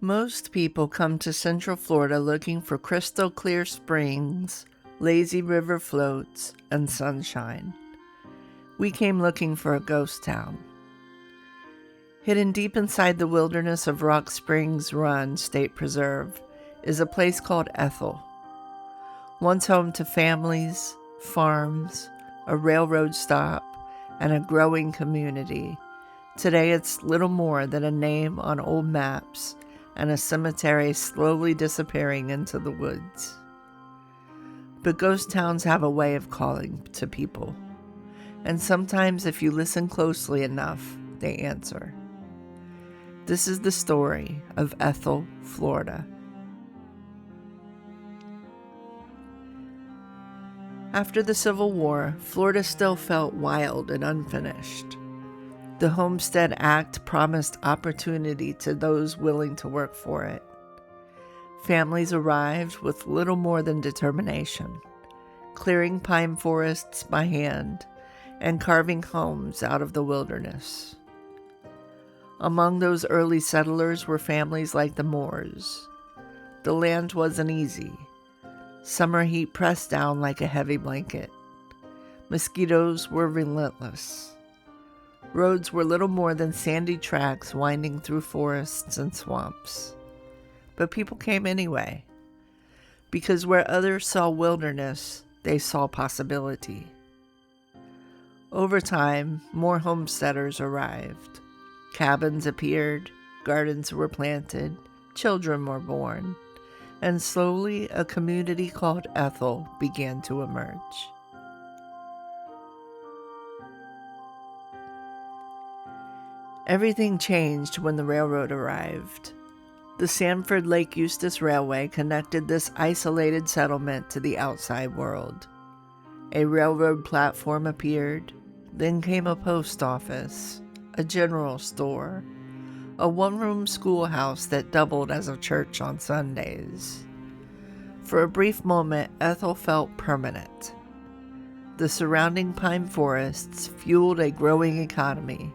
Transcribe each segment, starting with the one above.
Most people come to Central Florida looking for crystal clear springs, lazy river floats, and sunshine. We came looking for a ghost town. Hidden deep inside the wilderness of Rock Springs Run State Preserve is a place called Ethel. Once home to families, farms, a railroad stop, and a growing community, today it's little more than a name on old maps and a cemetery slowly disappearing into the woods. But ghost towns have a way of calling to people, and sometimes if you listen closely enough, they answer. This is the story of Ethel, Florida. After the Civil War, Florida still felt wild and unfinished. The Homestead Act promised opportunity to those willing to work for it. Families arrived with little more than determination, clearing pine forests by hand and carving homes out of the wilderness. Among those early settlers were families like the Moores. The land wasn't easy. Summer heat pressed down like a heavy blanket. Mosquitoes were relentless. Roads were little more than sandy tracks winding through forests and swamps. But people came anyway, because where others saw wilderness, they saw possibility. Over time, more homesteaders arrived. Cabins appeared, gardens were planted, children were born, and slowly a community called Ethel began to emerge. Everything changed when the railroad arrived. The Sanford Lake Eustis Railway connected this isolated settlement to the outside world. A railroad platform appeared, then came a post office, a general store, a one-room schoolhouse that doubled as a church on Sundays. For a brief moment, Ethel felt permanent. The surrounding pine forests fueled a growing economy.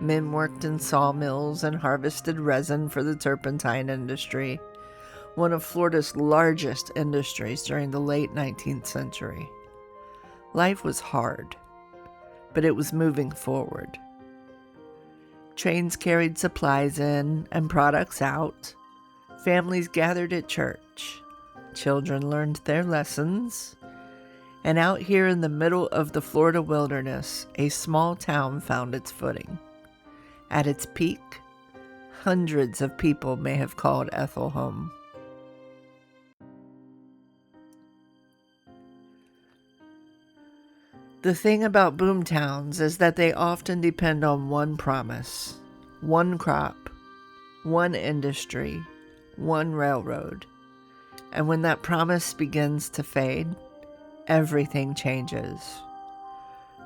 Men worked in sawmills and harvested resin for the turpentine industry, one of Florida's largest industries during the late 19th century. Life was hard, but it was moving forward. Trains carried supplies in and products out. Families gathered at church. Children learned their lessons. And out here in the middle of the Florida wilderness, a small town found its footing. At its peak, hundreds of people may have called Ethel home. The thing about boomtowns is that they often depend on one promise, one crop, one industry, one railroad. And when that promise begins to fade, everything changes.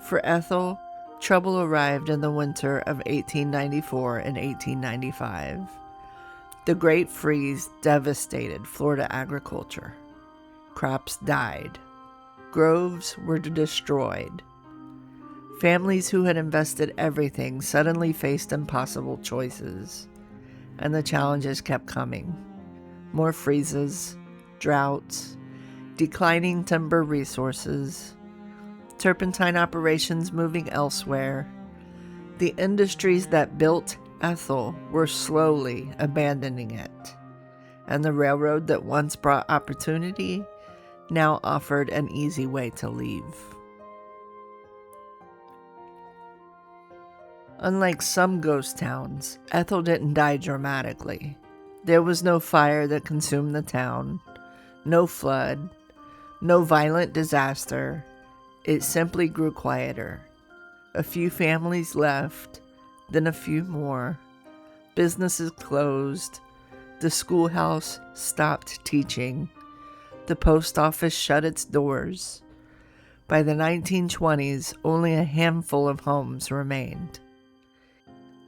For Ethel, trouble arrived in the winter of 1894 and 1895. The Great Freeze devastated Florida agriculture. Crops died. Groves were destroyed. Families who had invested everything suddenly faced impossible choices, and the challenges kept coming. More freezes, droughts, declining timber resources, turpentine operations moving elsewhere. The industries that built Ethel were slowly abandoning it, and the railroad that once brought opportunity now offered an easy way to leave. Unlike some ghost towns, Ethel didn't die dramatically. There was no fire that consumed the town, no flood, no violent disaster. It simply grew quieter. A few families left, then a few more. Businesses closed. The schoolhouse stopped teaching. The post office shut its doors. By the 1920s, only a handful of homes remained.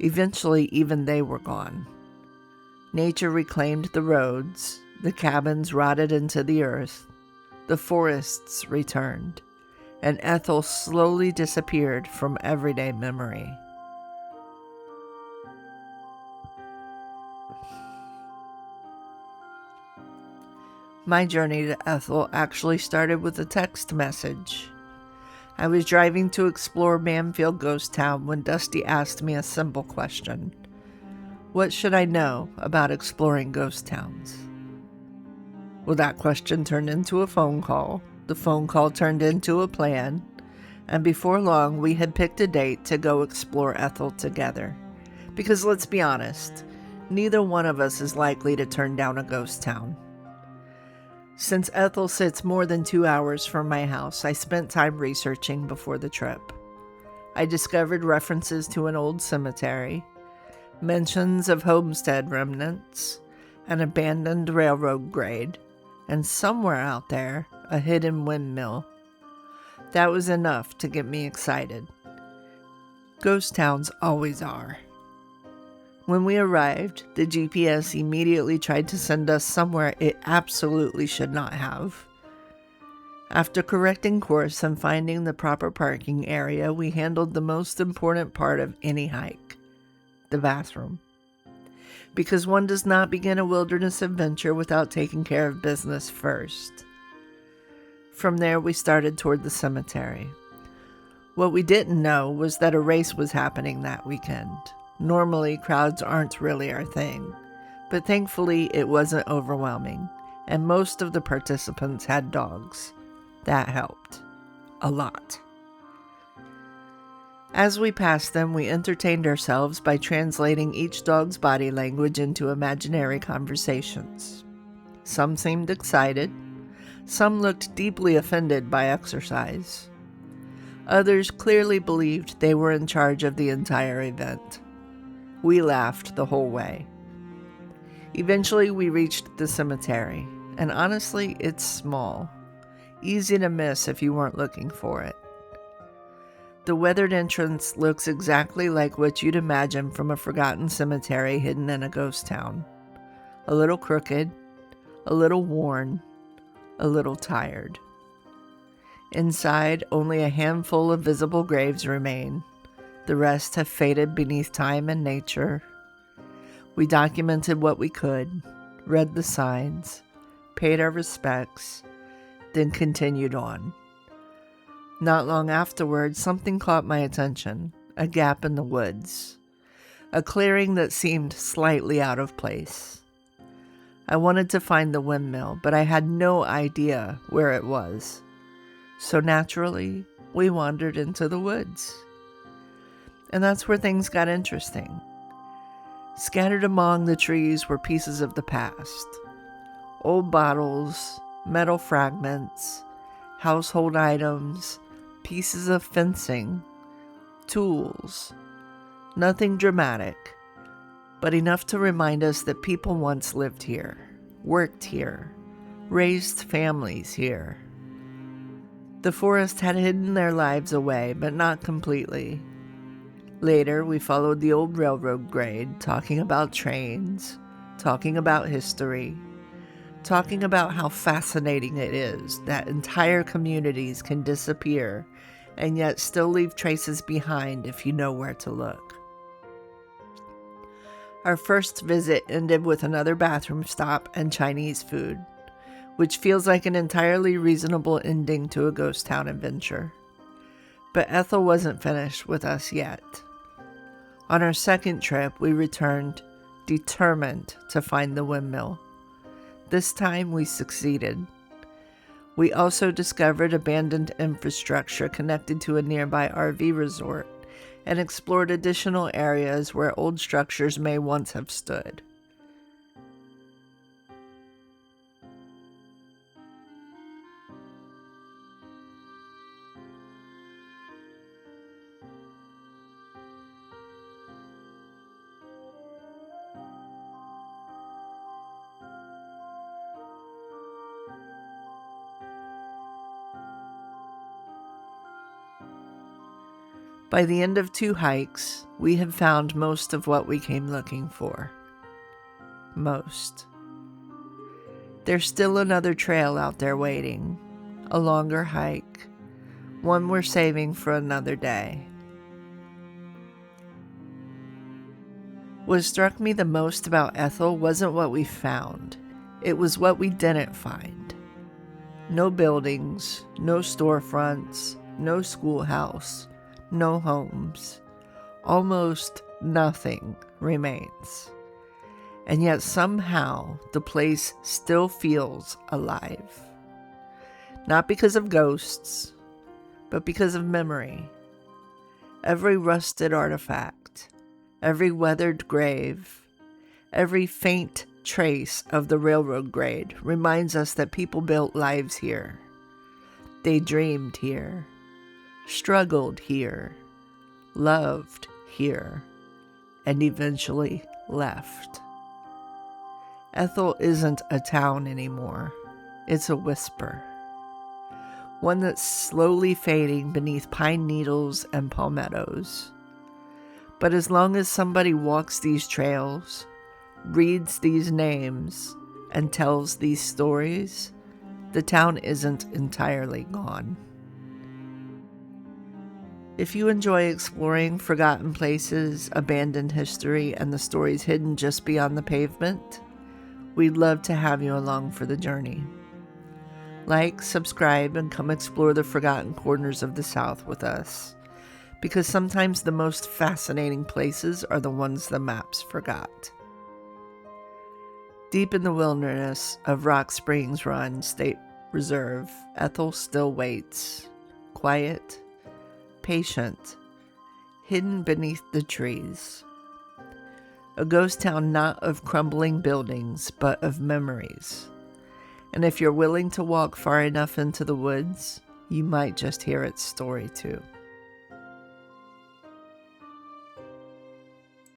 Eventually, even they were gone. Nature reclaimed the roads. The cabins rotted into the earth. The forests returned. And Ethel slowly disappeared from everyday memory. My journey to Ethel actually started with a text message. I was driving to explore Manfield Ghost Town when Dusty asked me a simple question. What should I know about exploring ghost towns? Well, that question turned into a phone call. The phone call turned into a plan. And before long, we had picked a date to go explore Ethel together. Because let's be honest, neither one of us is likely to turn down a ghost town. Since Ethel sits more than 2 hours from my house, I spent time researching before the trip. I discovered references to an old cemetery, mentions of homestead remnants, an abandoned railroad grade, and somewhere out there, a hidden windmill. That was enough to get me excited. Ghost towns always are. When we arrived, the GPS immediately tried to send us somewhere it absolutely should not have. After correcting course and finding the proper parking area, we handled the most important part of any hike, the bathroom. Because one does not begin a wilderness adventure without taking care of business first. From there, we started toward the cemetery. What we didn't know was that a race was happening that weekend. Normally, crowds aren't really our thing, but thankfully it wasn't overwhelming, and most of the participants had dogs. That helped. A lot. As we passed them, we entertained ourselves by translating each dog's body language into imaginary conversations. Some seemed excited. Some looked deeply offended by exercise. Others clearly believed they were in charge of the entire event. We laughed the whole way. Eventually, we reached the cemetery, and honestly, it's small. Easy to miss if you weren't looking for it. The weathered entrance looks exactly like what you'd imagine from a forgotten cemetery hidden in a ghost town. A little crooked, a little worn, a little tired. Inside, only a handful of visible graves remain. The rest have faded beneath time and nature. We documented what we could, read the signs, paid our respects, then continued on. Not long afterwards, something caught my attention, a gap in the woods, a clearing that seemed slightly out of place. I wanted to find the windmill, but I had no idea where it was. So naturally, we wandered into the woods. And that's where things got interesting. Scattered among the trees were pieces of the past. Old bottles, metal fragments, household items, pieces of fencing, tools. Nothing dramatic, but enough to remind us that people once lived here, worked here, raised families here. The forest had hidden their lives away, but not completely. Later, we followed the old railroad grade, talking about trains, talking about history, talking about how fascinating it is that entire communities can disappear and yet still leave traces behind if you know where to look. Our first visit ended with another bathroom stop and Chinese food, which feels like an entirely reasonable ending to a ghost town adventure. But Ethel wasn't finished with us yet. On our second trip, we returned, determined to find the windmill. This time, we succeeded. We also discovered abandoned infrastructure connected to a nearby RV resort and explored additional areas where old structures may once have stood. By the end of 2 hikes, we had found most of what we came looking for. Most. There's still another trail out there waiting, a longer hike, one we're saving for another day. What struck me the most about Ethel wasn't what we found. It was what we didn't find. No buildings, no storefronts, no schoolhouse, no homes. Almost nothing remains. And yet somehow the place still feels alive. Not because of ghosts, but because of memory. Every rusted artifact, every weathered grave, every faint trace of the railroad grade reminds us that people built lives here. They dreamed here, struggled here, loved here, and eventually left. Ethel isn't a town anymore. It's a whisper. One that's slowly fading beneath pine needles and palmettos. But as long as somebody walks these trails, reads these names, and tells these stories, the town isn't entirely gone. If you enjoy exploring forgotten places, abandoned history, and the stories hidden just beyond the pavement, we'd love to have you along for the journey. Like, subscribe, and come explore the forgotten corners of the South with us, because sometimes the most fascinating places are the ones the maps forgot. Deep in the wilderness of Rock Springs Run State Reserve, Ethel still waits, quiet, patient, hidden beneath the trees. A ghost town not of crumbling buildings, but of memories. And if you're willing to walk far enough into the woods, you might just hear its story too.